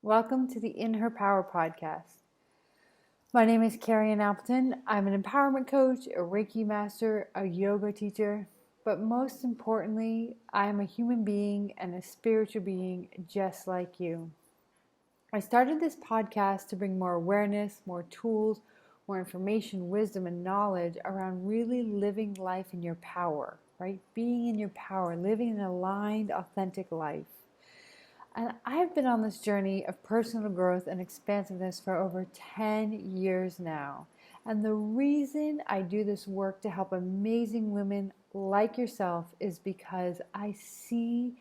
Welcome to the In Her Power podcast. My name is Kerri-Ann. I'm an empowerment coach, a Reiki master, a yoga teacher, but most importantly, I am a human being and a spiritual being just like you. I started this podcast to bring more awareness, more tools, more information, wisdom, and knowledge around really living life in your power, right? Being in your power, living an aligned, authentic life. And I've been on this journey of personal growth and expansiveness for over 10 years now. And the reason I do this work to help amazing women like yourself is because I see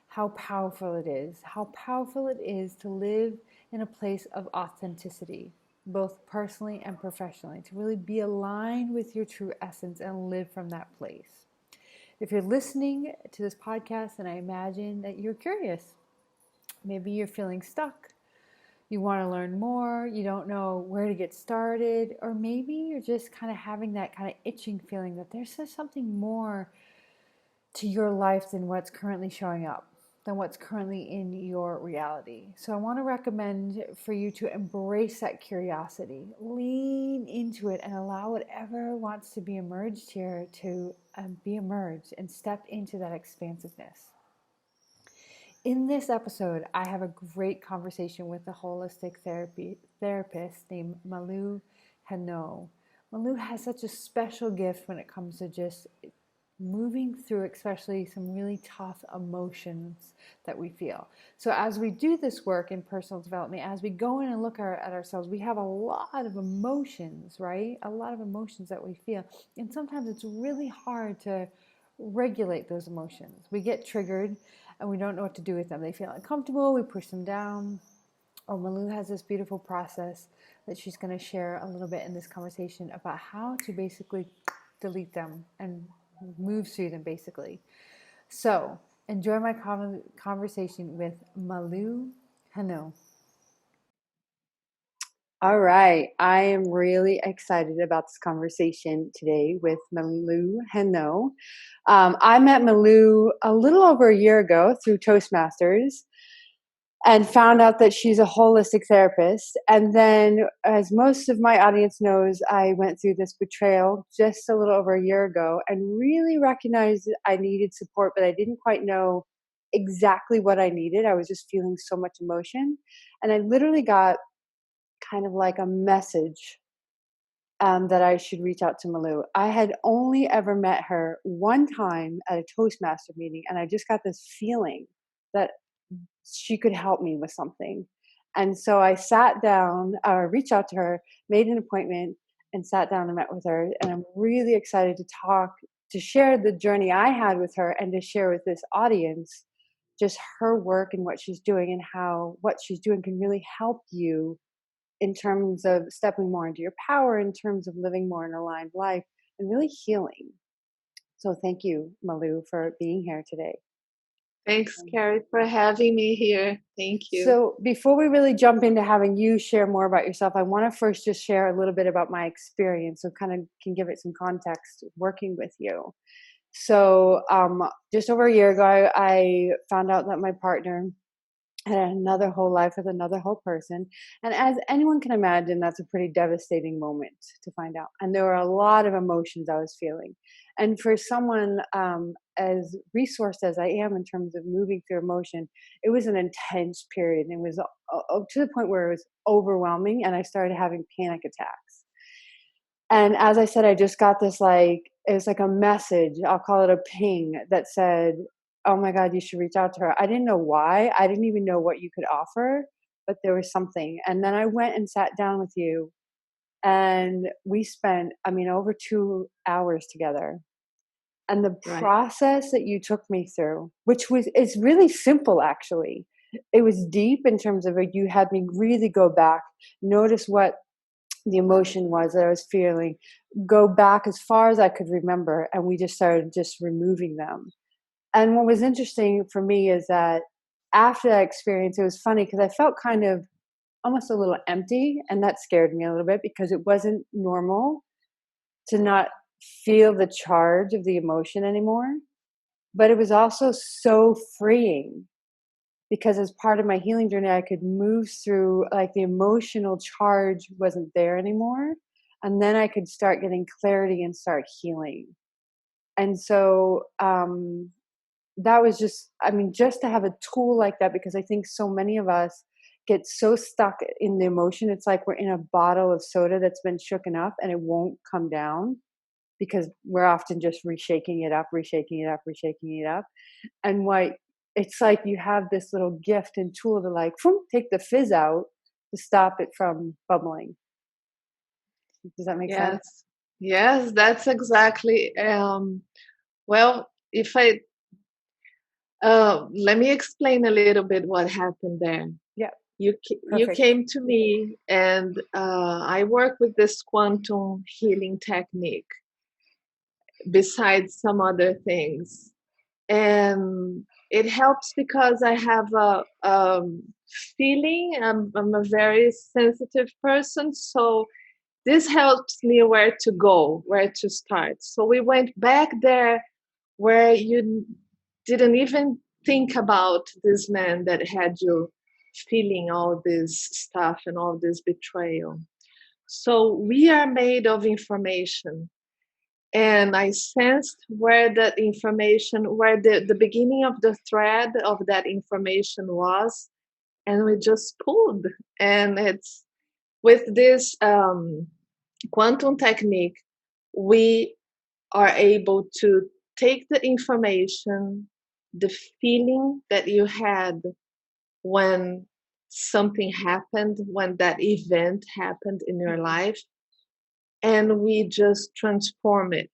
how powerful it is to live in a place of authenticity, both personally and professionally, to really be aligned with your true essence and live from that place. If you're listening to this podcast, then I imagine that you're curious. Maybe you're feeling stuck. You want to learn more. You don't know where to get started. Or maybe you're just kind of having that kind of itching feeling that there's something more to your life than what's currently showing up, than what's currently in your reality. So I want to recommend for you to embrace that curiosity, lean into it, and allow whatever wants to be emerged here to be emerged and step into that expansiveness. In this episode, I have a great conversation with a holistic therapist named Malu Reynaud. Malu has such a special gift when it comes to just moving through especially some really tough emotions that we feel. So as we do this work in personal development, as we go in and look at ourselves, we have a lot of emotions, right? A lot of emotions that we feel. And sometimes it's really hard to regulate those emotions. We get triggered and we don't know what to do with them. They feel uncomfortable, we push them down. Malu has this beautiful process that she's going to share a little bit in this conversation about how to basically delete them and move through them basically. So enjoy my conversation with Malu Reynaud. All right. I am really excited about this conversation today with Malu Reynaud. I met Malu a little over a year ago through Toastmasters and found out that she's a holistic therapist. And then, as most of my audience knows, I went through this betrayal just a little over a year ago and really recognized that I needed support, but I didn't quite know exactly what I needed. I was just feeling so much emotion. And I literally got kind of like a message that I should reach out to Malu. I had only ever met her one time at a Toastmaster meeting, and I just got this feeling that she could help me with something. And so I sat down, reached out to her, made an appointment, and sat down and met with her. And I'm really excited to talk, to share the journey I had with her, and to share with this audience just her work and what she's doing, and how what she's doing can really help you in terms of stepping more into your power, in terms of living more an aligned life, and really healing. So thank you, Malu, for being here today. Thanks, Kerri, for having me here. Thank you. So before we really jump into having you share more about yourself, I want to first just share a little bit about my experience, so kind of can give it some context working with you. So just over a year ago, I found out that my partner had another whole life with another whole person. And as anyone can imagine, that's a pretty devastating moment to find out. And there were a lot of emotions I was feeling. And for someone as resourced as I am in terms of moving through emotion, it was an intense period. And it was to the point where it was overwhelming, and I started having panic attacks. And as I said, I just got this it was like a message, I'll call it a ping, that said, oh my God, you should reach out to her. I didn't know why. I didn't even know what you could offer, but there was something. And then I went and sat down with you, and we spent, over 2 hours together. And the process that you took me through, is really simple, actually. It was deep in terms of you had me really go back, notice what the emotion was that I was feeling, go back as far as I could remember, and we just started just removing them. And what was interesting for me is that after that experience, it was funny because I felt kind of almost a little empty, and that scared me a little bit because it wasn't normal to not feel the charge of the emotion anymore. But it was also so freeing because as part of my healing journey, I could move through, like, the emotional charge wasn't there anymore. And then I could start getting clarity and start healing. And so that was just, I mean, just to have a tool like that, because I think so many of us get so stuck in the emotion. It's like we're in a bottle of soda that's been shooken up and it won't come down because we're often just reshaking it up, reshaking it up, reshaking it up. And what it's like, you have this little gift and tool to, like, take the fizz out to stop it from bubbling. Does that make sense? Yes. Yes, that's exactly. Well, if I let me explain a little bit what happened there. Yeah, You perfect. came to me, and I work with this quantum healing technique besides some other things, and it helps because I have a feeling. I'm a very sensitive person, so this helps me where to go, where to start. So we went back there where you didn't even think about this man that had you feeling all this stuff and all this betrayal. So we are made of information. And I sensed where that information, where the beginning of the thread of that information was, and we just pulled. And it's with this quantum technique, we are able to take the information, the feeling that you had when something happened, when that event happened in your life, and we just transform it.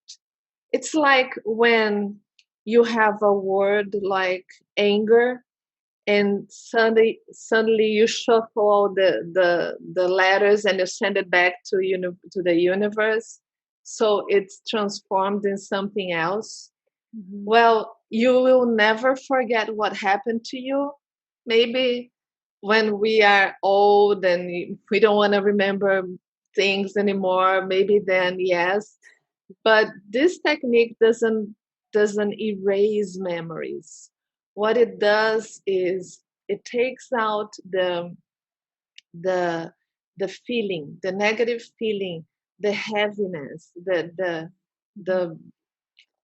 It's like when you have a word like anger, and suddenly you shuffle all the letters and you send it back to the universe, so it's transformed in something else. Mm-hmm. Well, you will never forget what happened to you. Maybe when we are old and we don't want to remember things anymore, maybe then yes. But this technique doesn't erase memories. What it does is it takes out the the feeling, the negative feeling, the heaviness, the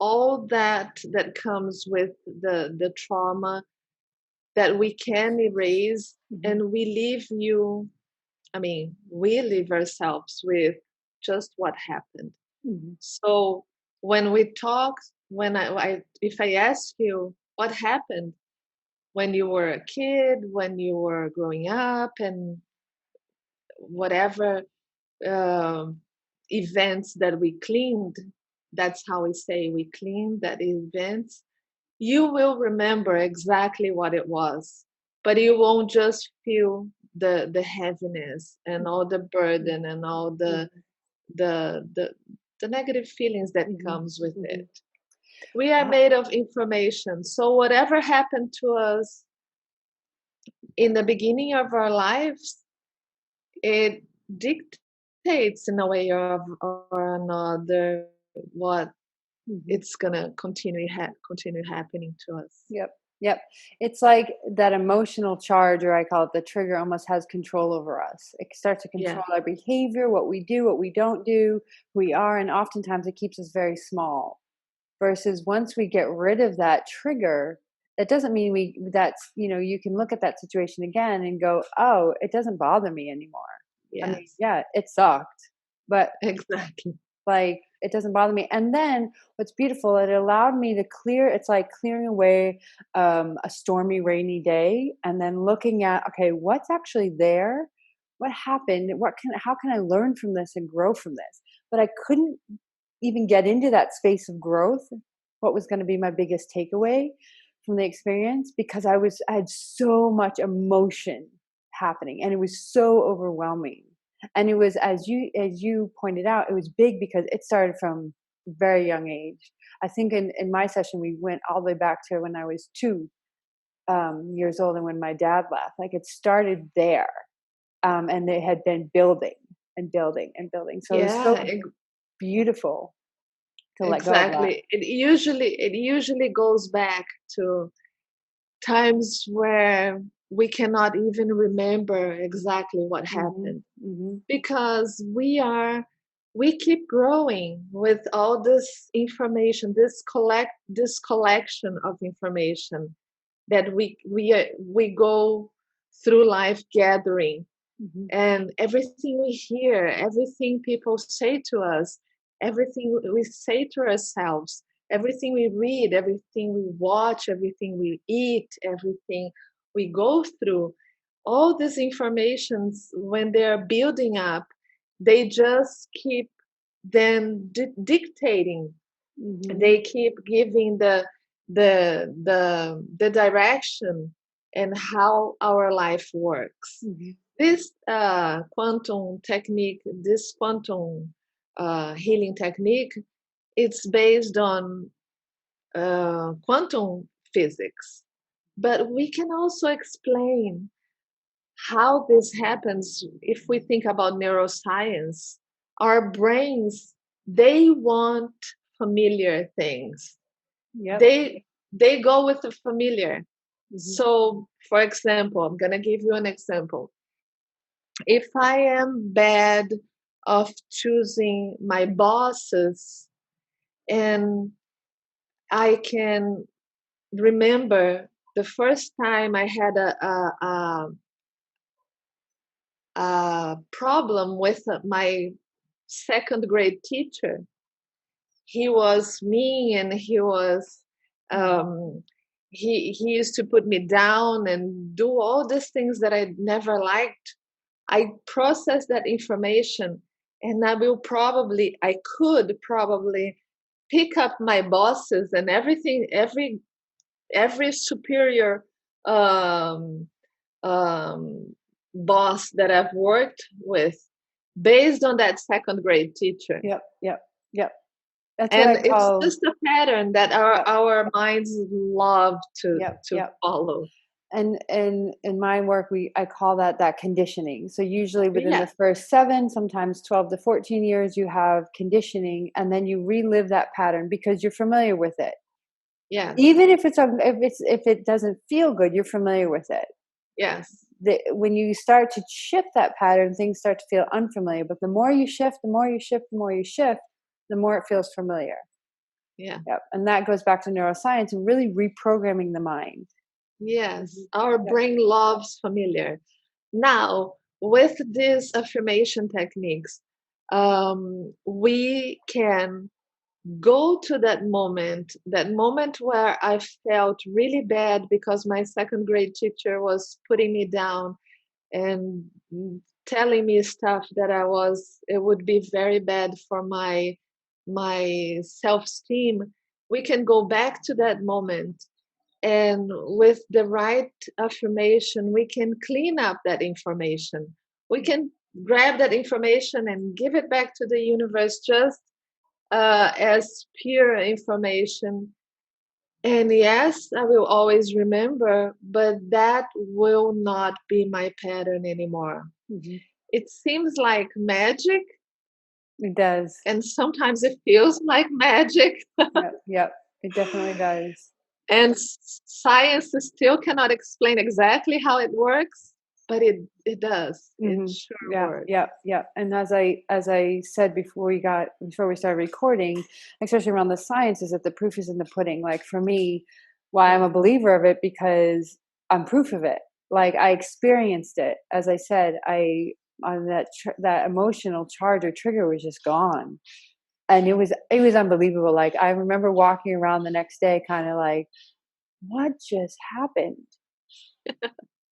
all that comes with the trauma that we can erase, Mm-hmm. and we leave you, I mean, we leave ourselves with just what happened. Mm-hmm. So when we talk, when I if I ask you what happened when you were a kid, when you were growing up, and whatever um events that we cleaned, that's how we say we cleaned that events, you will remember exactly what it was, but you won't just feel the heaviness and all the burden and all the the, the negative feelings that Mm-hmm. comes with Mm-hmm. it. We are made of information, so whatever happened to us in the beginning of our lives, it dictates in a way or another what Mm-hmm. it's gonna continue happening to us. Yep. Yep. It's like that emotional charge, or I call it the trigger, almost has control over us. It starts to Yeah. control our behavior, what we do, what we don't do, who we are, and oftentimes it keeps us very small. Versus once we get rid of that trigger, that doesn't mean that's, you can look at that situation again and go, oh, it doesn't bother me anymore. I mean, Yes. yeah, it sucked, but, Exactly. like, it doesn't bother me. And then what's beautiful, it allowed me to it's like clearing away a stormy, rainy day, and then looking at, okay, what's actually there? What happened? How can I learn from this and grow from this? But I couldn't even get into that space of growth, what was going to be my biggest takeaway from the experience, because I had so much emotion happening and it was so overwhelming. And it was, as you pointed out, it was big because it started from a very young age. I think in my session we went all the way back to when I was 2 years old, and when my dad left, like, it started there. And they had been building and building and building, so it was so Yeah, beautiful to let go of that. exactly. It usually goes back to times where we cannot even remember exactly what happened, because we keep growing with all this information, this collection of information that we go through life gathering. And everything we hear, everything people say to us, everything we say to ourselves, everything we read, everything we watch, everything we eat, everything we go through, all these informations, when they're building up, they just keep then dictating. They keep giving the direction and how our life works. This quantum technique, this quantum healing technique, it's based on quantum physics, but we can also explain how this happens. If we think about neuroscience, our brains, they want familiar things. They go with the familiar. So, for example, I'm going to give you an example. If I am bad of choosing my bosses, and I can remember the first time I had a problem with my second grade teacher. He was mean, and he was he used to put me down and do all these things that I never liked. I processed that information, and I could probably pick up my bosses and everything, every superior um, boss that I've worked with, based on that second grade teacher. Yep. That's and what I call, it's just a pattern that our minds love to follow. And in my work, I call that conditioning. So usually within Yeah. the first 7, sometimes 12 to 14 years, you have conditioning, and then you relive that pattern because you're familiar with it. Yeah. Even if it doesn't feel good, you're familiar with it. Yes. When you start to shift that pattern, things start to feel unfamiliar. But the more you shift, the more you shift, the more you shift, the more it feels familiar. Yeah. Yep. And that goes back to neuroscience and really reprogramming the mind. Yes. Our brain loves familiar. Now, with these affirmation techniques, we can go to that moment where I felt really bad because my second grade teacher was putting me down and telling me stuff that it would be very bad for my self-esteem. We can go back to that moment, and with the right affirmation, we can clean up that information. We can grab that information and give it back to the universe, just as pure information. And yes, I will always remember, but that will not be my pattern anymore. It seems like magic. It does. And sometimes it feels like magic. Yep. It definitely does. And science still cannot explain exactly how it works, but it does. It sure works. Yeah. And as I said before we started recording, especially around the science, is that the proof is in the pudding. Like for me, why I'm a believer of it, because I'm proof of it. Like I experienced it. As I said, that emotional charge or trigger was just gone. And it was unbelievable. Like I remember walking around the next day kind of like, what just happened?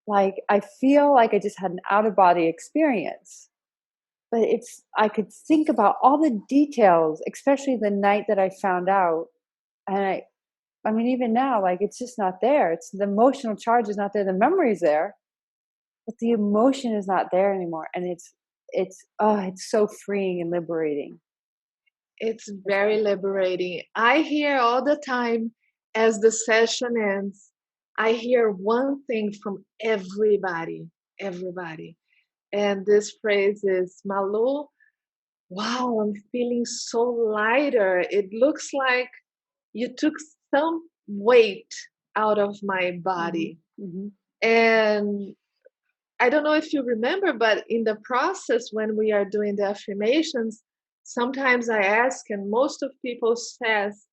Like I feel like I just had an out of body experience. But I could think about all the details, especially the night that I found out. And I mean, even now, like it's just not there. It's the emotional charge is not there. The memory is there, but the emotion is not there anymore. And it's so freeing and liberating. It's very liberating. I hear all the time as the session ends, I hear one thing from everybody. And this phrase is, Malu, wow, I'm feeling so lighter. It looks like you took some weight out of my body. Mm-hmm. And I don't know if you remember, but in the process when we are doing the affirmations, sometimes I ask, and most of people says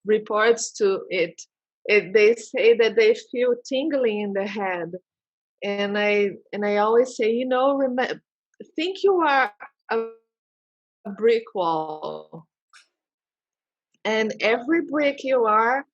reports to it. They say that they feel tingling in the head, and I always say, think you are a brick wall, and every brick you are,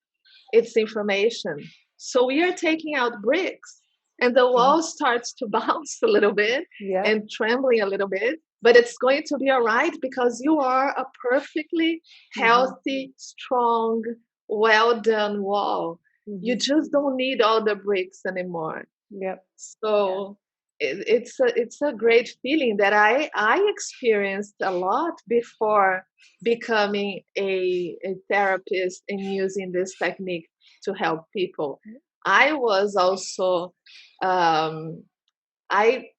it's information. So we are taking out bricks, and the wall starts to bounce a little bit Yeah. and trembling a little bit, but it's going to be all right because you are a perfectly healthy, strong, well done wall. You just don't need all the bricks anymore. Yep. So it's a great feeling that I experienced a lot before becoming a therapist and using this technique to help people. I was also um, I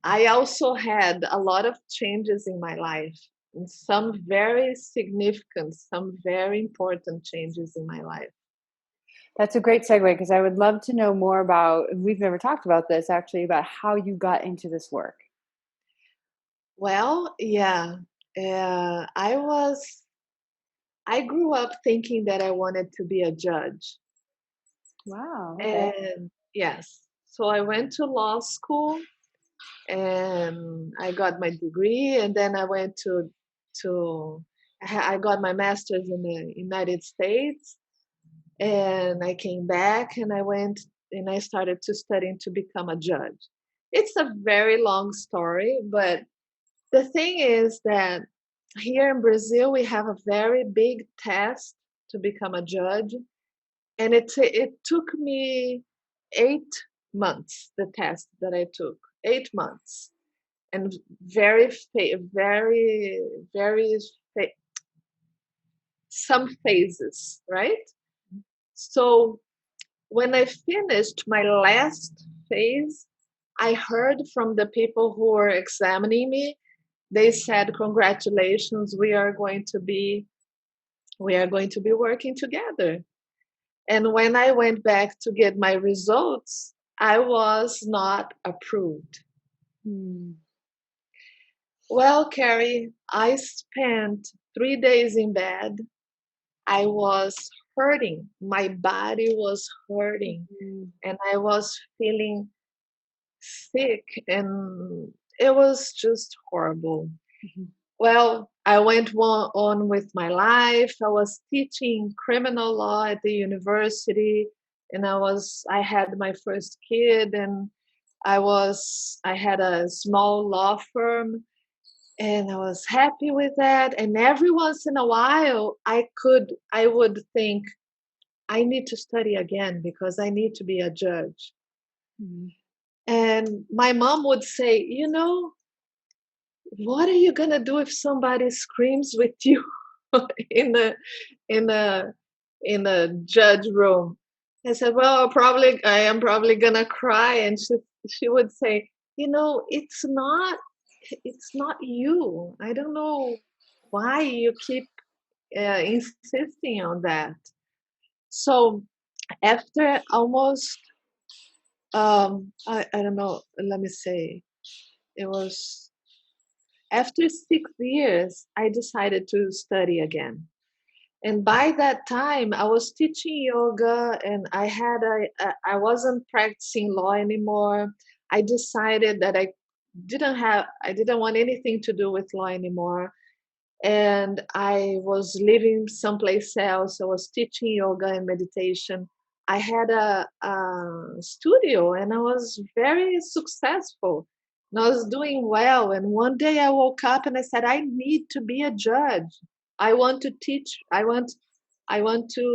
I also had a lot of changes in my life, and some very significant, some very important changes in my life. That's a great segue because I would love to know more about, we've never talked about this actually, about how you got into this work. Well, yeah, I grew up thinking that I wanted to be a judge. Wow. Okay. And yes, so I went to law school and I got my degree, and then I went to I got my master's in the United States, and I came back and I went and I started to studying to become a judge. It's a very long story, but the thing is that here in Brazil, we have a very big test to become a judge, and it took me 8 months. The test that I took 8 months, and very very some phases, right? So when I finished my last phase, I heard from the people who were examining me. They said, "Congratulations, we are going to be working together." And when I went back to get my results, I was not approved. Well, Kerri, I spent 3 days in bed. I was hurting. My body was hurting, and I was feeling sick, and it was just horrible. Well, I went on with my life. I was teaching criminal law at the university, and I had my first kid, and I had a small law firm, and I was happy with that. And every once in a while, I would think, I need to study again because I need to be a judge. And my mom would say, what are you gonna do if somebody screams with you in the in the in the judge room? I said, well, I am probably gonna cry. And she would say, it's not you. I don't know why you keep insisting on that. So after almost I don't know, let me say, it was after 6 years, I decided to study again. And by that time, I was teaching yoga, and I wasn't practicing law anymore. I decided that I didn't want anything to do with law anymore. And I was living someplace else. I was teaching yoga and meditation. I had a studio, and I was very successful. And I was doing well. And one day I woke up and I said, I need to be a judge. I want to teach. I want to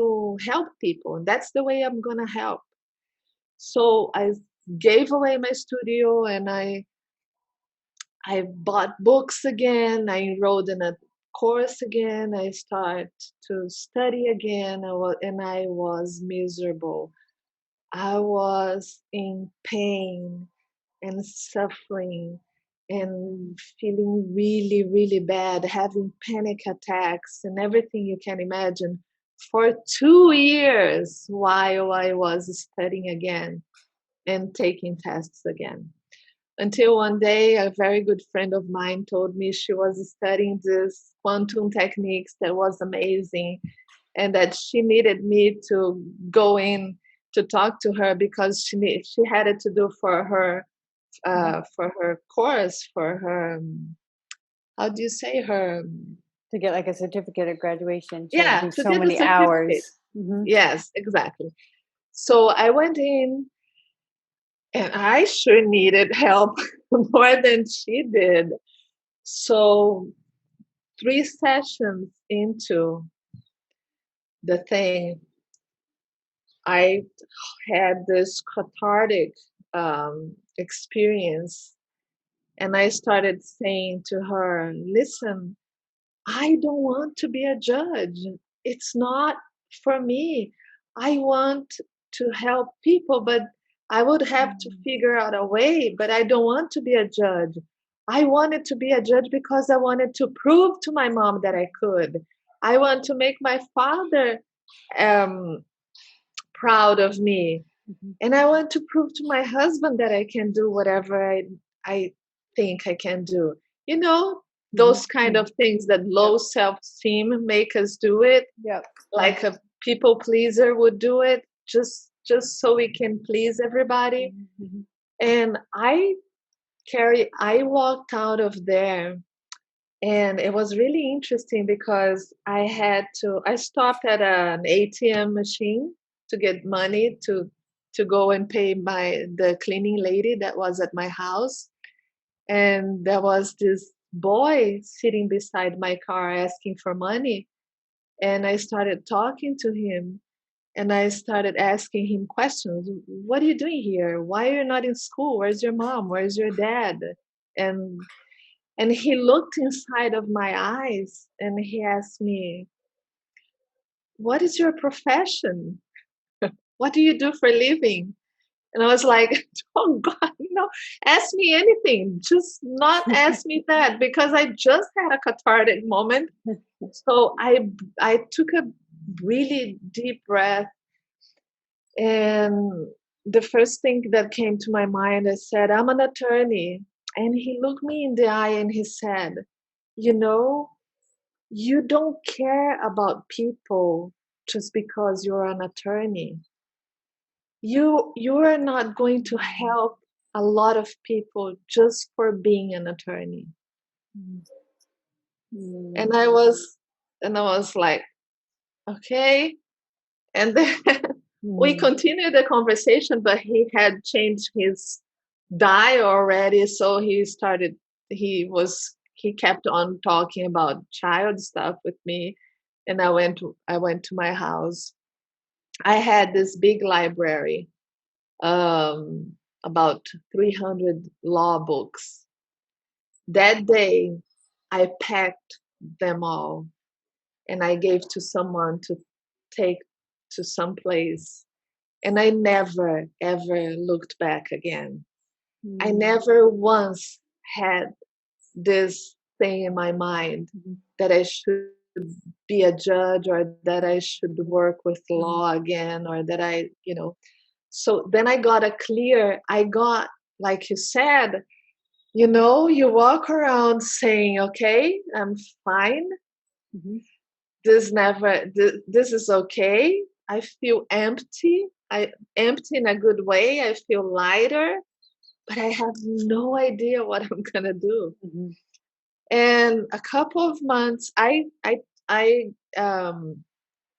help people. And that's the way I'm gonna help. So I gave away my studio, and I bought books again. I enrolled in a course again. I started to study again. I was miserable. I was in pain and suffering and feeling really, really bad, having panic attacks and everything you can imagine for 2 years while I was studying again and taking tests again. Until one day, a very good friend of mine told me she was studying this quantum techniques that was amazing, and that she needed me to go in to talk to her because she had it to do for her course, for her how do you say her To get like a certificate of graduation, she had to yeah, do to so get the many certificate. hours. Mm-hmm. Yes, exactly. So I went in and I sure needed help more than she did. So 3 sessions into the thing, I had this cathartic experience, and I started saying to her, listen, I don't want to be a judge. It's not for me. I want to help people, but I would have to figure out a way, but I don't want to be a judge. I wanted to be a judge because I wanted to prove to my mom that I could. I want to make my father um, proud of me. Mm-hmm. And I want to prove to my husband that I can do whatever I think I can do. You know, those kind of things that low self-esteem make us do it, Yep. like a people pleaser would do it, just so we can please everybody. Mm-hmm. And I walked out of there, and it was really interesting because I stopped at an ATM machine to get money to go and pay the cleaning lady that was at my house. And there was this boy sitting beside my car asking for money. And I started talking to him, and I started asking him questions. What are you doing here? Why are you not in school? Where's your mom? Where's your dad? And and he looked inside of my eyes and he asked me, what is your profession? What do you do for a living? And I was like, oh God, ask me anything. Just not ask me that, because I just had a cathartic moment. So I took a really deep breath, and the first thing that came to my mind, I said, I'm an attorney. And he looked me in the eye and he said, you know, you don't care about people just because you're an attorney. You are not going to help a lot of people just for being an attorney. Mm-hmm. And I was like, okay. And then we continued the conversation, but he had changed his die already, so he kept on talking about child stuff with me. And I went to my house. I had this big library, um, about 300 law books. That day, I packed them all and I gave to someone to take to some place. And I never, ever looked back again. I never once had this thing in my mind that I should be a judge, or that I should work with law again, or that so then I got, like you said, you walk around saying, okay, I'm fine. This is okay. I feel empty. Empty in a good way. I feel lighter, but I have no idea what I'm gonna do. And a couple of months, I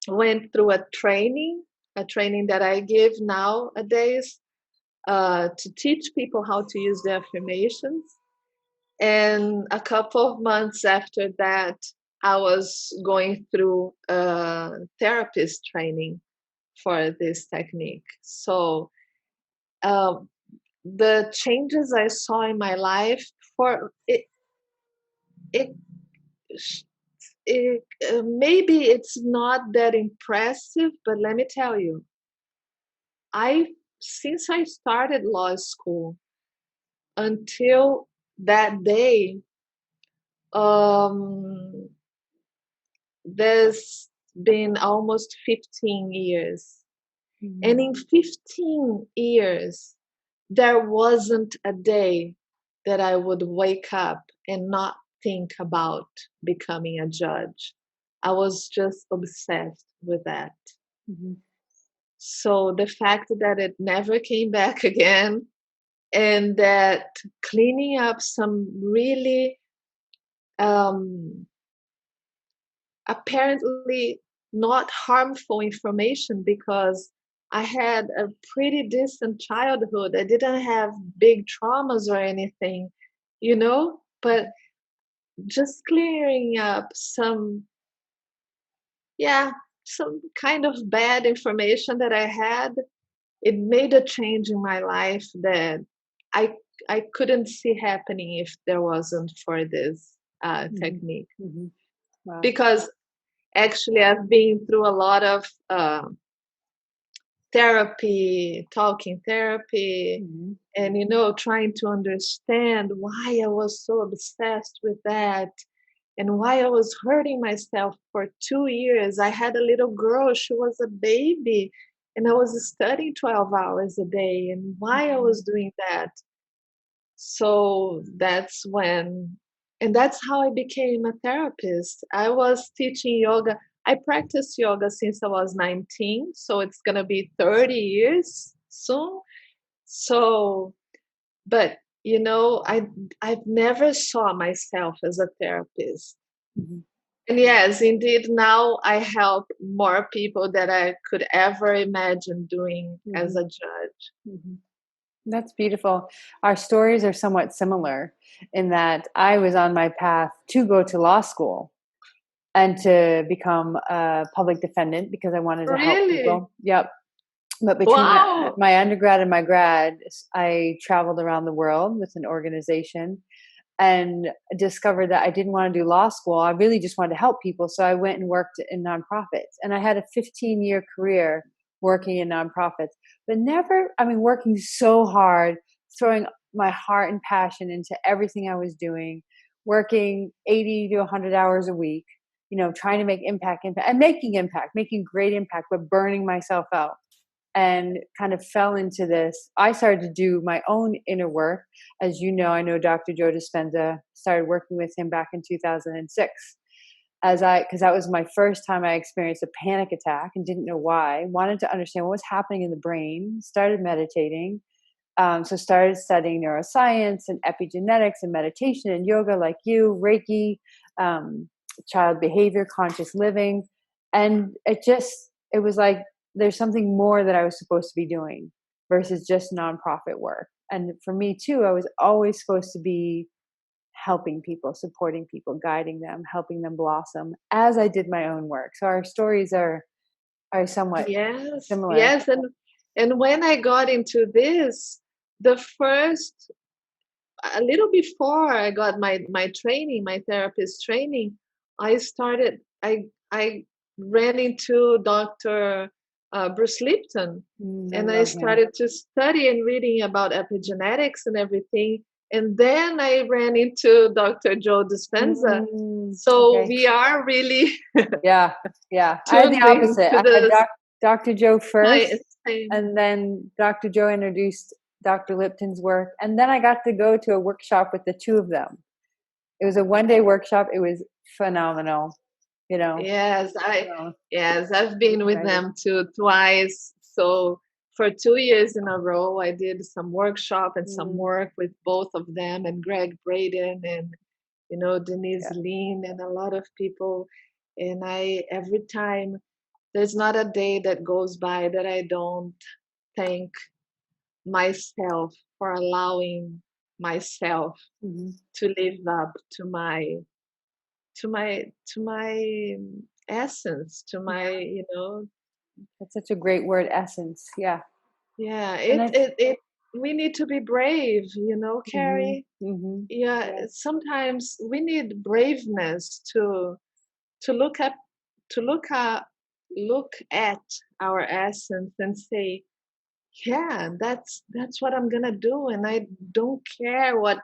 went through a training that I give nowadays, to teach people how to use the affirmations. And a couple of months after that, I was going through a therapist training for this technique. So um, the changes I saw in my life, for it, maybe it's not that impressive, but let me tell you, I since I started law school until that day, um, there's been almost 15 years. And Mhm. in 15 years, there wasn't a day that I would wake up and not think about becoming a judge. I was just obsessed with that. Mhm. So the fact that it never came back again, and that cleaning up some really um, apparently not harmful information, because I had a pretty decent childhood. I didn't have big traumas or anything, but just clearing up yeah, some kind of bad information that I had, it made a change in my life that I I couldn't see happening if there wasn't for this Mhm. technique. Mhm. Wow. Because actually, I've been through a lot of therapy, talking therapy, Mhm. and trying to understand why I was so obsessed with that and why I was hurting myself for 2 years. I had a little girl, she was a baby, and I was studying 12 hours a day, and why I Mhm. was doing that. So that's when, and that's how I became a therapist. I was teaching yoga. I practiced yoga since I was 19, so it's going to be 30 years soon. So, but I've never saw myself as a therapist. Mhm. And yes, indeed, now I help more people than I could ever imagine doing as Mhm. a judge. Mhm. That's beautiful. Our stories are somewhat similar in that I was on my path to go to law school and to become a public defendant because I wanted to help Really? people. Yep. But between Wow. my undergrad and my grad, I traveled around the world with an organization and discovered that I didn't want to do law school. I really just wanted to help people. So I went and worked in nonprofits. And I had a 15-year career working in nonprofits, but never, I mean, working so hard, throwing my heart and passion into everything I was doing, working 80 to 100 hours a week, trying to make impact, and making impact, making great impact, but burning myself out, and kind of fell into this. I started to do my own inner work. As you know, I know Dr. Joe Dispenza, started working with him back in 2006. Because that was my first time I experienced a panic attack and didn't know why, wanted to understand what was happening in the brain, started meditating. So started studying neuroscience and epigenetics and meditation and yoga like you, Reiki, um, child behavior, conscious living. And it was like, there's something more that I was supposed to be doing versus just nonprofit work. And for me too, I was always supposed to be helping people, supporting people, guiding them, helping them blossom as I did my own work. So our stories are somewhat Yes, similar. yes, and when I got into this, the first a little before I got my training, my therapist training, I ran into Dr. Bruce Lipton, I and I love him. started to study and reading about epigenetics and everything. And then I ran into Dr. Joe Dispenza. So Okay. we are really Yeah, yeah. I had the tuned opposite. into I had the Dr. Joe science. first, and then Dr. Joe introduced Dr. Lipton's work, and then I got to go to a workshop with the two of them. It was a one-day workshop. It was phenomenal. You know, Yes, so I've been with recommended. them too twice. So for 2 years in a row, I did some workshop and some Mm, work with both of them and Greg Braden and Denise yeah. Lean and a lot of people. And I every time there's not a day that goes by that I don't thank myself for allowing myself Hmm. to live up to my essence, to my That's such a great word, essence. Yeah, yeah, and we need to be brave, hmm. Carrie. Hmm. Yeah, Yeah. sometimes we need braveness to look at to look at our essence and say, yeah, that's what I'm gonna do, and I don't care what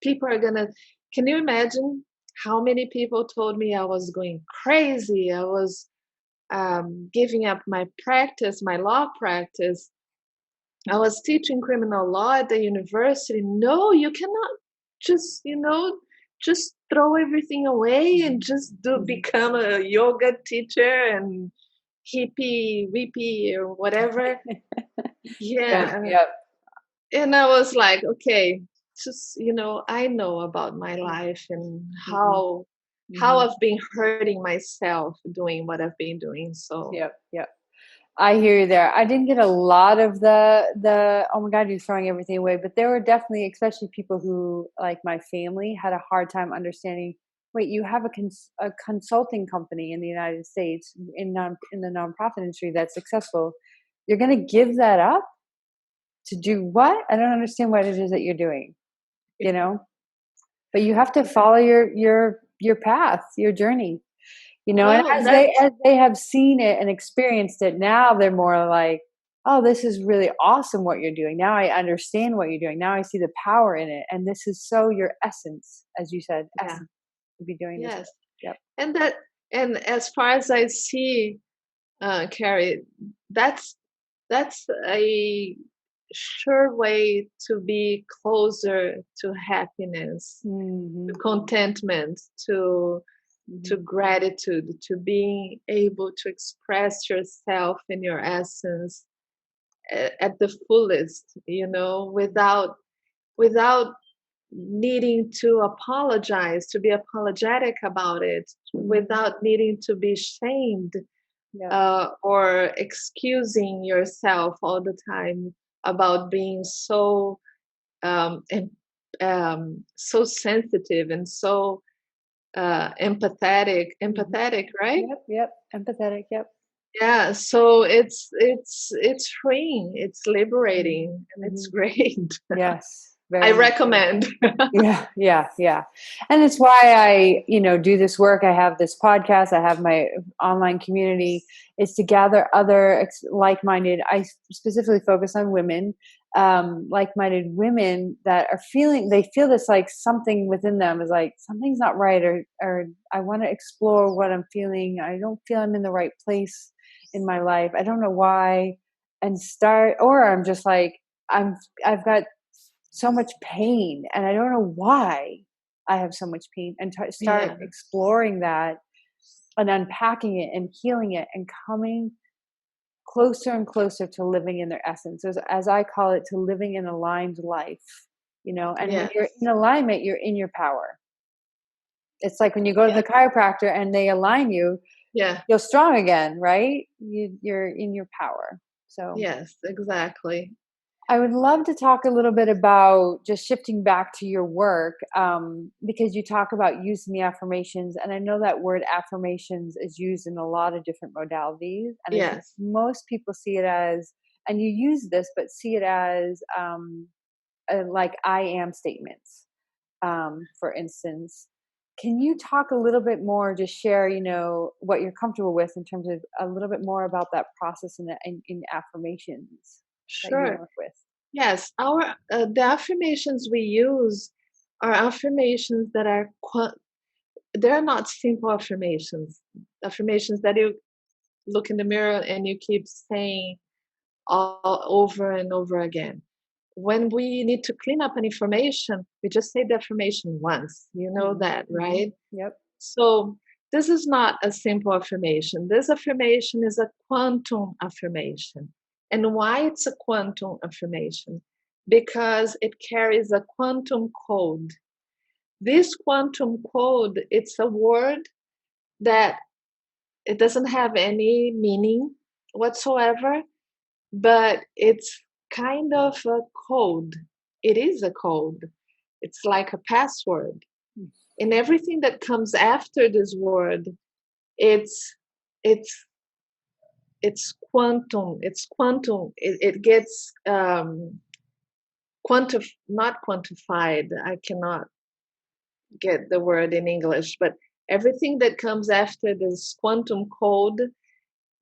people are gonna. Can you imagine how many people told me I was going crazy? I was giving up my practice, my law practice, I was teaching criminal law at the university. No, you cannot just, just throw everything away and just become a yoga teacher and hippie, weepy, or whatever. Yeah. Yeah. And I was like, okay, just, I know about my life and how I've been hurting myself doing what I've been doing. So Yep. I hear you there. I didn't get a lot of the oh my God, you're throwing everything away. But there were definitely, especially people who, like my family, had a hard time understanding. Wait, you have a consulting company in the United States in the nonprofit industry that's successful. You're going to give that up to do what? I don't understand what it is that you're doing. But you have to follow your path, your journey. And well, as they have seen it and experienced it, now they're more like, oh, this is really awesome what you're doing. Now I understand what you're doing. Now I see the power in it. And this is so your essence, as you said, essence to be doing this. Yes. Yep. And as far as I see, Kerri, that's a sure way to be closer to happiness, to contentment, to gratitude, to being able to express yourself in your essence at the fullest, without needing to apologize, to be apologetic about it, without needing to be shamed or excusing yourself all the time about being so so sensitive and so empathetic, right? Yep. Empathetic. Yep. Yeah, so it's freeing, it's liberating, and it's great. Yes. I recommend. Yeah. And it's why I, do this work. I have this podcast. I have my online community. Is to gather other like-minded. I specifically focus on women, like-minded women that are they feel this like something within them is like something's not right, or I want to explore what I'm feeling. I don't feel I'm in the right place in my life. I don't know why, or I'm just like I've got so much pain and I don't know why I have so much pain, and start exploring that and unpacking it and healing it and coming closer and closer to living in their essence, as I call it, to living an aligned life, and when you're in alignment, you're in your power. It's like when you go to the chiropractor and they align you, you're strong again, right? You're in your power. So yes, exactly. I would love to talk a little bit about just shifting back to your work, because you talk about using the affirmations. And I know that word affirmations is used in a lot of different modalities. And I think most people see it as, and you use this, but see it as like I am statements, for instance. Can you talk a little bit more, just share, what you're comfortable with in terms of a little bit more about that process in affirmations that you work with? Yes, the affirmations we use are affirmations that are they're not simple affirmations. Affirmations that you look in the mirror and you keep saying all over and over again. When we need to clean up an information, we just say the affirmation once. You know that, right? Yep. So this is not a simple affirmation. This affirmation is a quantum affirmation. And why it's a quantum affirmation? Because it carries a quantum code. This quantum code, it's a word that it doesn't have any meaning whatsoever, but it's kind of a code. It is a code. It's like a password. And everything that comes after this word, it's quantum. It's quantum. It gets not quantified. I cannot get the word in English, but everything that comes after this quantum code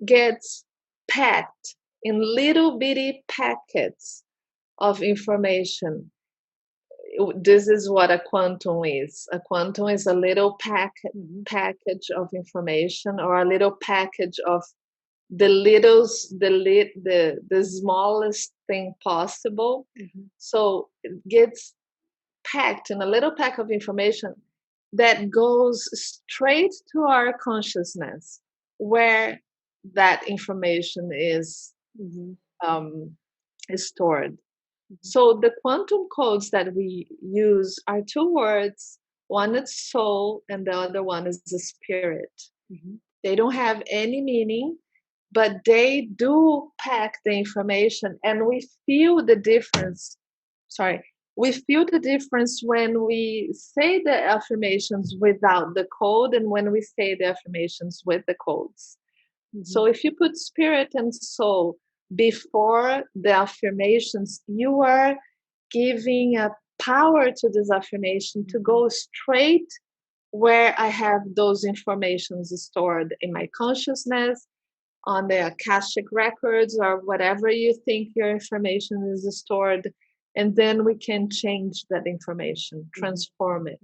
gets packed in little bitty packets of information. This is what a quantum is. A quantum is a little package of information, or a little package of the little, the smallest thing possible. So it gets packed in a little pack of information that goes straight to our consciousness, where that information um, is stored. So the quantum codes that we use are two words. One is soul, and the other one is the spirit. They don't have any meaning, but they do pack the information, and we feel the difference. Sorry, we feel the difference when we say the affirmations without the code and when we say the affirmations with the codes. So if you put spirit and soul before the affirmations, you are giving a power to this affirmation to go straight where I have those informations stored in my consciousness, on the Akashic records, or whatever you think your information is stored. And then we can change that information, transform it.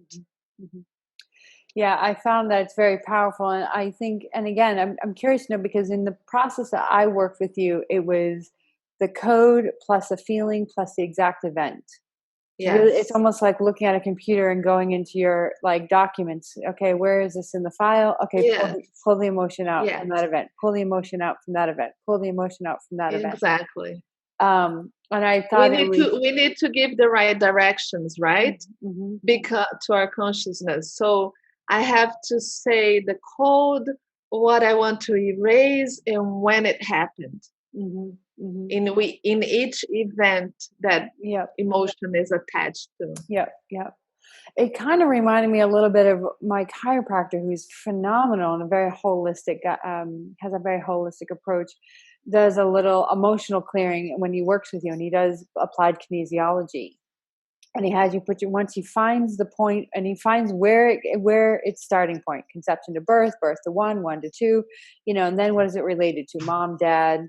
Yeah, I found that it's very powerful. And I think, and again, I'm curious to know, because in the process that I worked with you, it was the code plus a feeling plus the exact event. Yes. Really, it's almost like looking at a computer and going into your like documents. Okay, where is this in the file? Okay, Yes. pull the emotion out Yes. from that event. Pull the emotion out from that event. Pull the emotion out from that event. Exactly. And I thought we need to give the right directions, right? Because to our consciousness. So I have to say the code, what I want to erase, and when it happened. In each event that emotion is attached to. It kind of reminded me a little bit of my chiropractor, who's phenomenal and a very holistic, has a very holistic approach, does a little emotional clearing when he works with you, and he does applied kinesiology. And he has you once he finds the point, and he finds where it's starting point, conception to birth, birth to one to two, and then what is it related to? Mom, dad,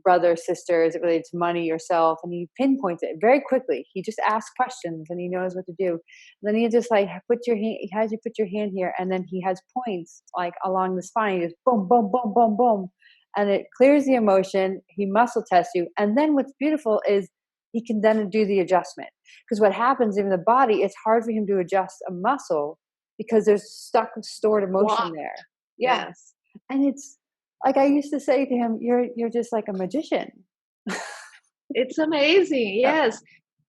brother, sister, is it related to money, yourself? And he pinpoints it very quickly. He just asks questions and he knows what to do. And then he just like he has you put your hand here, and then he has points like along the spine. He goes boom, boom, boom, boom, boom. And it clears the emotion. He muscle tests you. And then what's beautiful is he can then do the adjustment. Because what happens in the body, it's hard for him to adjust a muscle because there's stored emotion there. Yeah. Yes. And it's like I used to say to him, you're just like a magician. It's amazing. Yes.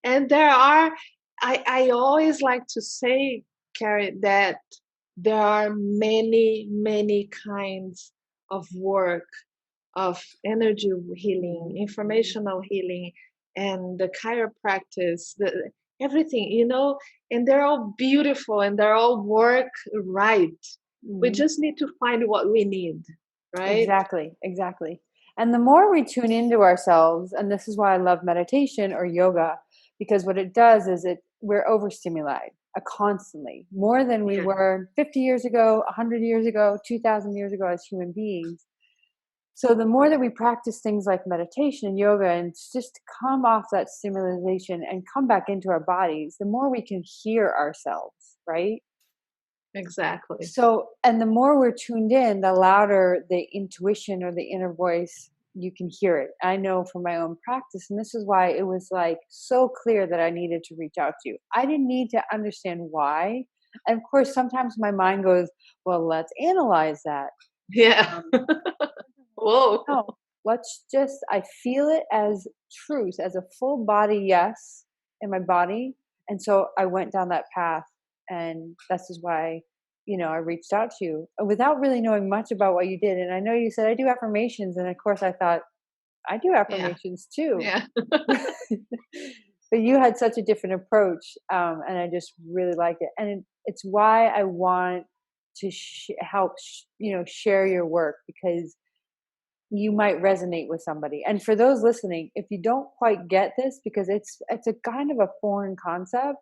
And there are, I always like to say, Kerri, that there are many, many kinds of work, of energy healing, informational healing, and the chiropractic, everything, and they're all beautiful and they're all work right. We just need to find what we need. Right? Exactly. And the more we tune into ourselves, and this is why I love meditation or yoga, because what it does is we're overstimulated constantly, more than we were 50 years ago, 100 years ago, 2,000 years ago as human beings. So the more that we practice things like meditation and yoga, and just come off that stimulation and come back into our bodies, the more we can hear ourselves, right? Exactly. So, and the more we're tuned in, the louder the intuition or the inner voice, you can hear it. I know from my own practice, and this is why it was like so clear that I needed to reach out to you. I didn't need to understand why. And of course, sometimes my mind goes, well, let's analyze that. Yeah. Whoa. No, I feel it as truth, as a full body yes in my body. And so I went down that path, and this is why, I reached out to you without really knowing much about what you did. And I know you said I do affirmations, and of course I thought I do affirmations too. Yeah. But you had such a different approach, and I just really liked it. And it's why I want to help share your work, because you might resonate with somebody. And for those listening, if you don't quite get this, because it's a kind of a foreign concept,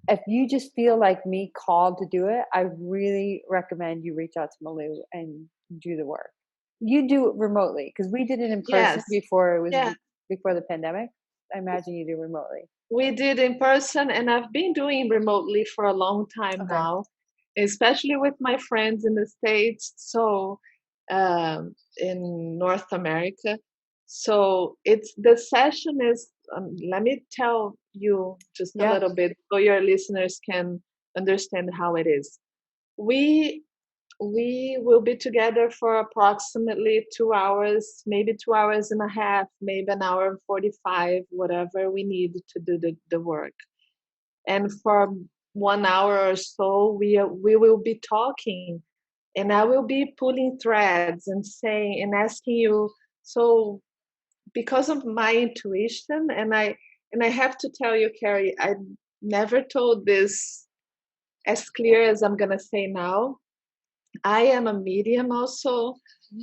if you just feel like me called to do it, I really recommend you reach out to Malu and do the work. You do it remotely, because we did it in person before before the pandemic. I imagine you do remotely. We did in person, and I've been doing remotely for a long time now, especially with my friends in the States. So in North America. So it's the session is. Let me tell you just a Yeah. little bit so your listeners can understand how it is. We we will be together for approximately 2 hours, maybe 2 hours and a half, maybe an hour and 45, whatever we need to do the work. And for 1 hour or so, we will be talking, and I will be pulling threads and saying and asking you. So because of my intuition, and I have to tell you, Kerri, I never told this as clear as I'm gonna say now. I am a medium also.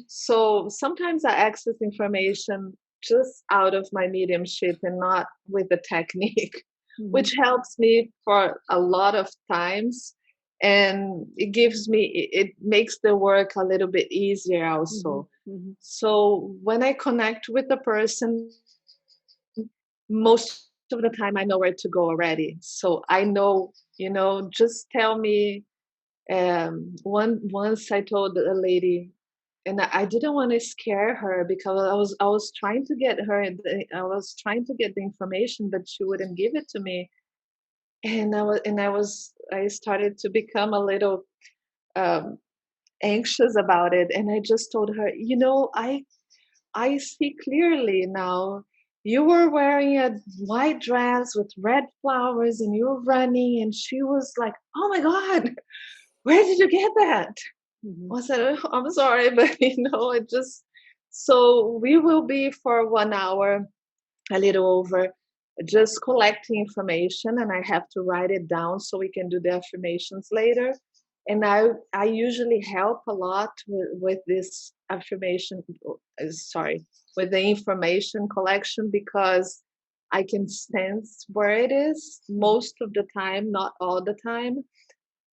So sometimes I access information just out of my mediumship and not with the technique, Mm-hmm. which helps me for a lot of times. And it gives me, it makes the work a little bit easier Mm-hmm. also. Mm-hmm. So when I connect with a person, most of the time I know where to go already. So I know, just tell me. Once I told a lady, and I didn't want to scare her because I was trying to get her, I was trying to get the information, but she wouldn't give it to me, and I started to become a little um, anxious about it, and I just told her, I see clearly now. You were wearing a white dress with red flowers, and you were running, and she was like, "Oh my God, where did you get that?" Mm-hmm. I said, "Oh, I'm sorry, but it just." So we will be for 1 hour, a little over, just collecting information, and I have to write it down so we can do the affirmations later. And I usually help a lot with this affirmation, sorry, with the information collection because I can sense where it is most of the time, not all the time.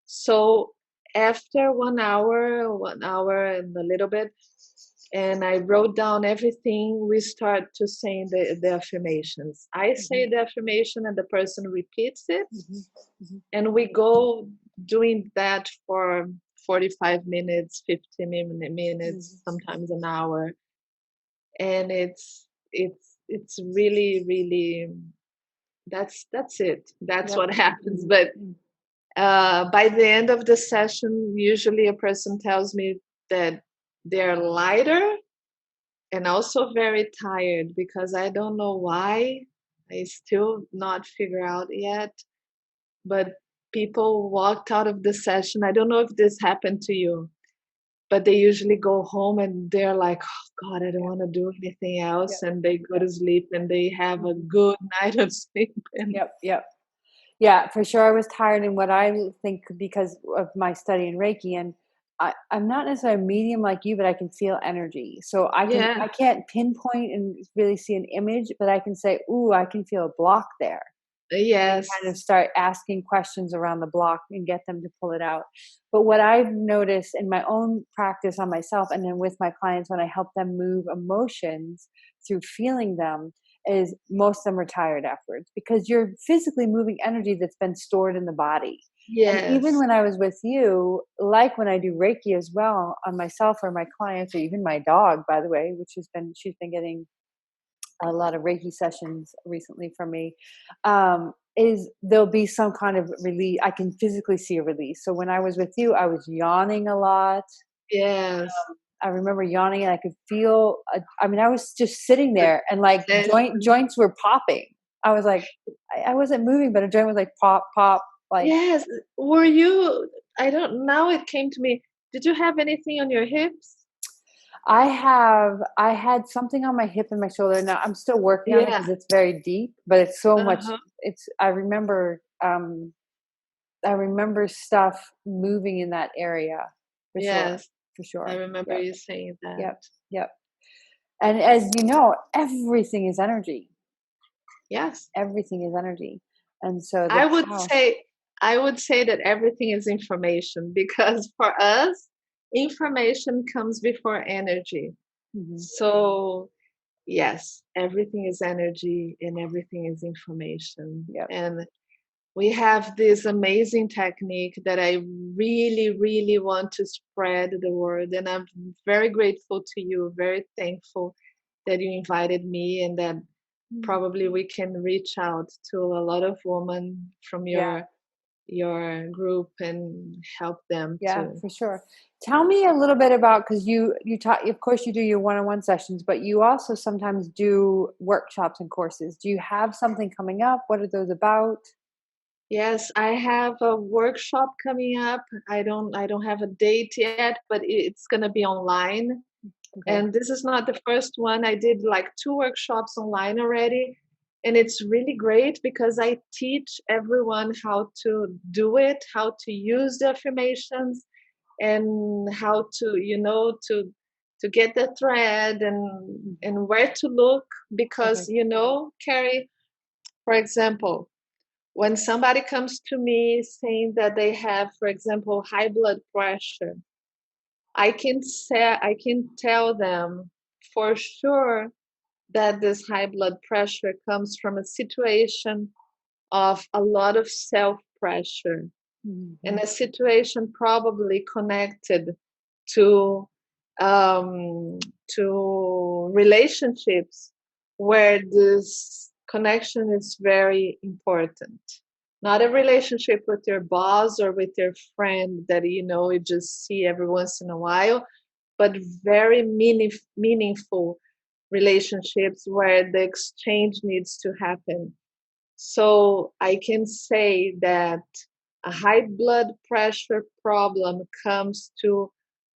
So after 1 hour and a little bit, and I wrote down everything, we start to saying the affirmations. I Mm-hmm. say the affirmation and the person repeats it, Mm-hmm. and we go doing that for 45 minutes, 50 Mm-hmm. minutes, sometimes an hour. And it's really, really, that's it. That's Yep. what happens. Mm-hmm. But Mm-hmm. by the end of the session, usually a person tells me that they're lighter and also very tired because I don't know why. I still not figure out yet. But people walked out of the session. I don't know if this happened to you, but they usually go home and they're like, "Oh God, I don't Yep. want to do anything else," Yep. and they go Yep. to sleep and they have a Mm-hmm. good night of sleep. And Yep. Yep. Yeah, for sure. I was tired, and what I think because of my study in Reiki, and I'm not necessarily a medium like you, but I can feel energy. So yeah, I can't pinpoint and really see an image, but I can say, "Ooh, I can feel a block there," and kind of yes, start asking questions around the block and get them to pull it out. But what I've noticed in my own practice on myself, and then with my clients when I help them move emotions through feeling them, is most of them are tired afterwards because you're physically moving energy that's been stored in the body. And even yes, when I was with you, like when I do Reiki as well on myself or my clients, or even my dog, by the way, she's been getting a lot of Reiki sessions recently from me, is there'll be some kind of release. I can physically see a release. So when I was with you, I was yawning a lot. yes. I remember yawning and I could feel, I mean, I was just sitting The there and like session. joints were popping. I was like, I wasn't moving, but a joint was like pop, pop, like Yes. Were you, I don't, now it came to me. Did you have anything on your hips? I had something on my hip and my shoulder. Now I'm still working on it Yeah. because it's very deep, but it's so much, Uh-huh. I remember stuff moving in that area for sure, Yes. for I sure. remember Yep, you saying that. yep, yep. And as you know, everything is energy. Yes. Everything is energy. And so the I would power. say I would say that everything is information because for us, information comes before energy. Mhm. So yes, everything is energy and everything is information. Yep. And we have this amazing technique that I really, really want to spread the word. And I'm very grateful to you, very thankful that you invited me, and that probably we can reach out to a lot of women from Yeah. your group and help them Yeah, to. for sure. Tell me a little bit about, because you talk, of course you do your one-on-one sessions, but you also sometimes do workshops and courses. Do you have something coming up? What are those about? Yes, I have a workshop coming up. I don't have a date yet, but it's going to be online. Okay. And this is not the first one. I did like 2 workshops online already. And it's really great because I teach everyone how to do it, how to use the affirmations, and how to, to get the thread, and where to look. Because, Okay. Kerri, for example, when somebody comes to me saying that they have, for example, high blood pressure, I can tell them for sure that this high blood pressure comes from a situation of a lot of self pressure, and Mhm. a situation probably connected to um, to relationships where this connection is very important. Not a relationship with your boss or with your friend that you just see every once in a while, but very meaningful relationships where the exchange needs to happen. So I can say that a high blood pressure problem comes to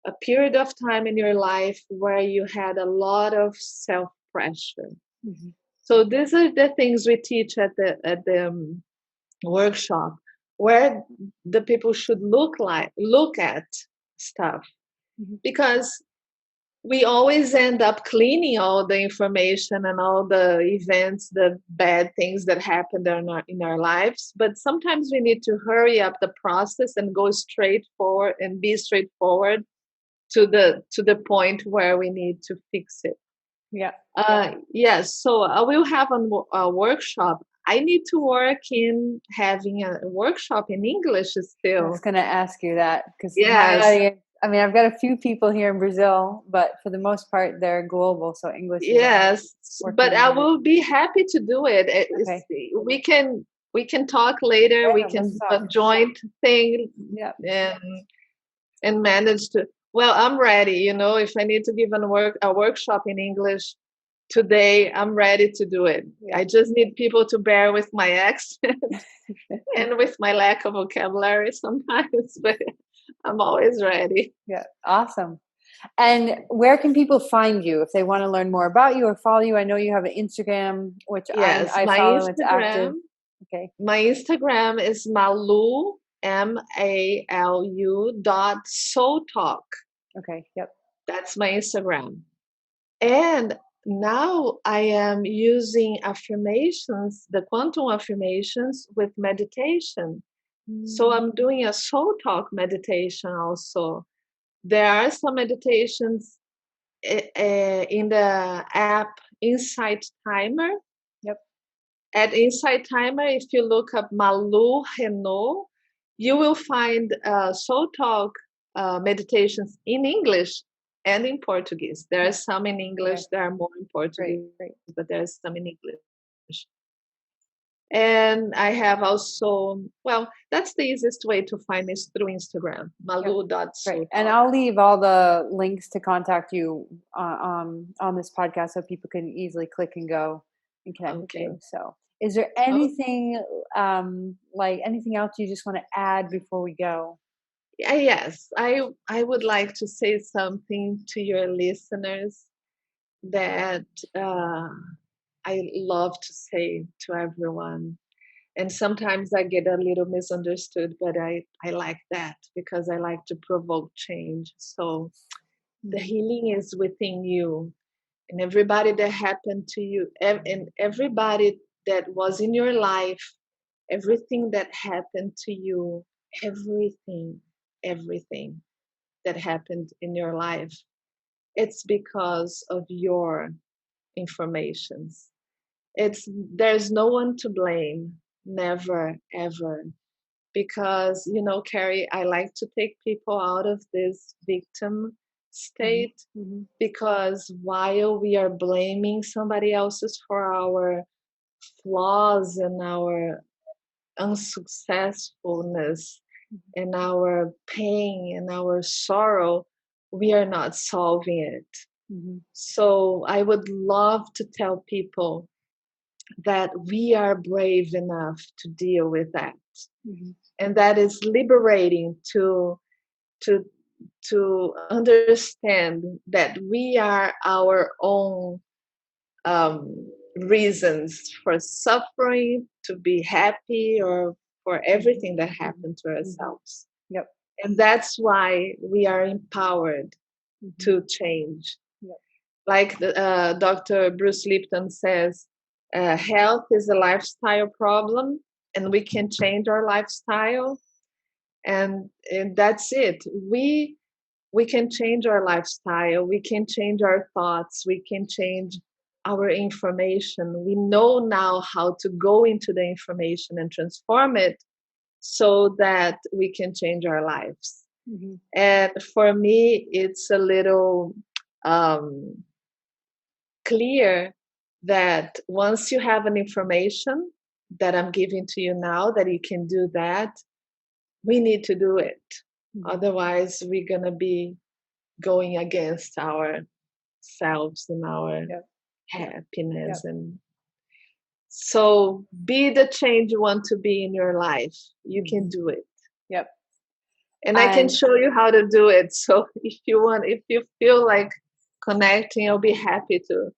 a period of time in your life where you had a lot of self pressure. Mhm. So these are the things we teach at the workshop, where the people should look at stuff, Mhm. because we always end up cleaning all the information and all the events, the bad things that happened in our lives. But sometimes we need to hurry up the process and go straight forward and be straightforward to the point where we need to fix it. Yeah. Yes, so I will have a workshop. I need to work in having a workshop in English I was still. going to ask you that because my Yes, audience, I mean, I've got a few people here in Brazil, but for the most part, they're global. So English is our yes, but working I language. will be happy to do it. Okay. We can talk later. We Yeah, can let's do talk. a joint thing, Yeah. and manage to. Well, I'm ready. If I need to give a workshop in English today, I'm ready to do it. Yeah. I just need people to bear with my accent and with my lack of vocabulary sometimes, but I'm always ready. Yeah. Awesome. And where can people find you if they want to learn more about you or follow you? I know you have an Instagram, which I Yes, I my follow. It's active. Instagram. Okay. My Instagram is Malu, Malu .soul talk. Okay. Yep. That's my Instagram. And now I am using affirmations, the quantum affirmations with meditation. So Mm. I'm doing a soul talk meditation also. There are some meditations in the app Insight Timer. Yep. At Insight Timer, if you look up Malu Reynaud, you will find soul talk meditations in English and in Portuguese. There are some in Okay. English, there are more in Great. Portuguese, Great. but there's some in English. And I have also, well, that's the easiest way to find me is through Instagram, Yep. Great. And malu.soultalk. I'll leave all the links to contact you on this podcast so people can easily click and go and connect with Okay. you. So, is there Oh, anything like anything else you just want to add before we go? yes, I would like to say something to your listeners that uh, I love to say to everyone. And sometimes I get a little misunderstood, but I like that because I like to provoke change. So the Mhm. healing is within you, and everybody that happened to you, and everybody that was in your life, everything that happened to you, everything that happened in your life, it's because of your informations. It's There's no one to blame. never, ever. Because, Kerri, I like to take people out of this victim state, Mm-hmm. because while we are blaming somebody else's for our flaws and our unsuccessfulness and our pain and our sorrow, we are not solving it. Mm-hmm. So I would love to tell people that we are brave enough to deal with that. Mm-hmm. And that is liberating to to understand that we are our own reasons for suffering, to be happy, or for everything that happened to ourselves. Yep. And that's why we are empowered Mm-hmm. to change. Yep. Like Dr. Bruce Lipton says, health is a lifestyle problem, and we can change our lifestyle. And that's it. We can change our lifestyle, we can change our thoughts, we can change our information. We know now how to go into the information and transform it so that we can change our lives. Mm-hmm. And for me, it's a little clear that once you have an information that I'm giving to you now, that you can do that, we need to do it. Mm-hmm. Otherwise, we're going to be going against ourselves and our happiness. Yep. And so be the change you want to be in your life. You can do it. Yep. And I can show you how to do it. So if you feel like connecting, I'll be happy to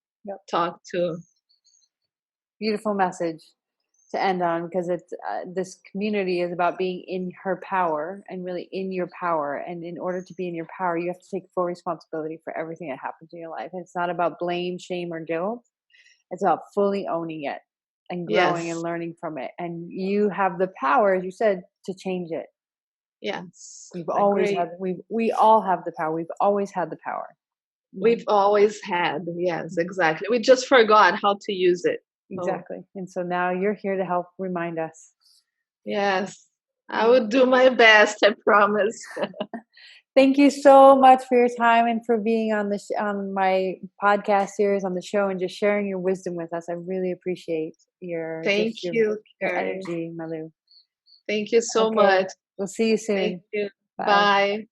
talk to. Beautiful message to end on, because it's this community is about being in her power and really in your power. And in order to be in your power, you have to take full responsibility for everything that happens in your life. And it's not about blame, shame, or guilt. It's about fully owning it and growing and learning from it. And you have the power, as you said, to change it. Yes. We've always had. We all have the power. We've always had the power. We've always had. Yes, exactly. We just forgot how to use it. Exactly. And so now you're here to help remind us. Yes. I would do my best, I promise. Thank you so much for your time and for being on on my podcast series, on the show, and just sharing your wisdom with us. I really appreciate your energy, Malu. Thank you so much. We'll see you soon. Thank you. Bye.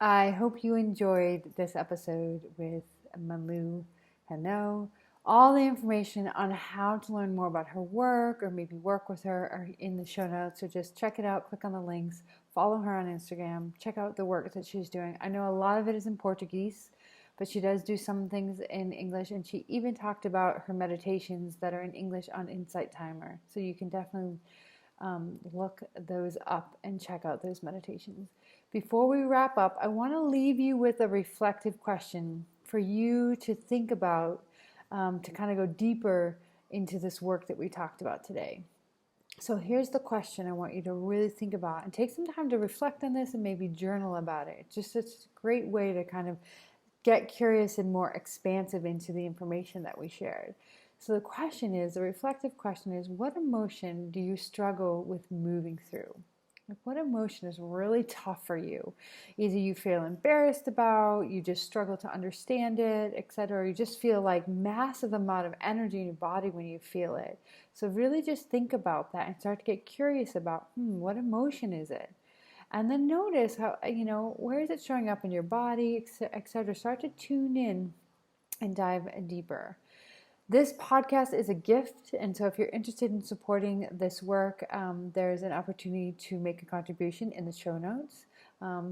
I hope you enjoyed this episode with Malu Reynaud. All the information on how to learn more about her work or maybe work with her are in the show notes. So just check it out, click on the links, follow her on Instagram, check out the work that she's doing. I know a lot of it is in Portuguese, but she does do some things in English, and she even talked about her meditations that are in English on Insight Timer. So you can definitely look those up and check out those meditations. Before we wrap up, I want to leave you with a reflective question for you to think about, to kind of go deeper into this work that we talked about today. So here's the question I want you to really think about, and take some time to reflect on this and maybe journal about it. It's a great way to kind of get curious and more expansive into the information that we shared. So the reflective question is, what emotion do you struggle with moving through? Like, what emotion is really tough for you? Either you feel embarrassed about, you just struggle to understand it, etc. Or you just feel like massive amount of energy in your body when you feel it. So really just think about that and start to get curious about, what emotion is it? And then notice how, where is it showing up in your body, etc. Start to tune in and dive deeper. This podcast is a gift, and so if you're interested in supporting this work, there's an opportunity to make a contribution in the show notes.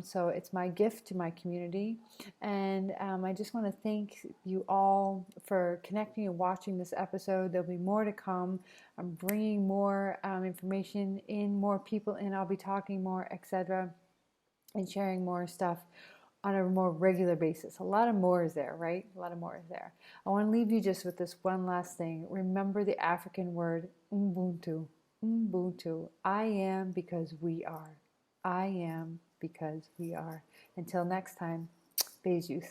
So it's my gift to my community, and I just want to thank you all for connecting and watching this episode. There'll be more to come. I'm bringing more information in, more people in. I'll be talking more, etc., and sharing more stuff on a more regular basis. A lot of more is there, right? A lot of more is there. I want to leave you just with this one last thing. Remember the African word Ubuntu. Ubuntu. I am because we are. I am because we are. Until next time, Beijus.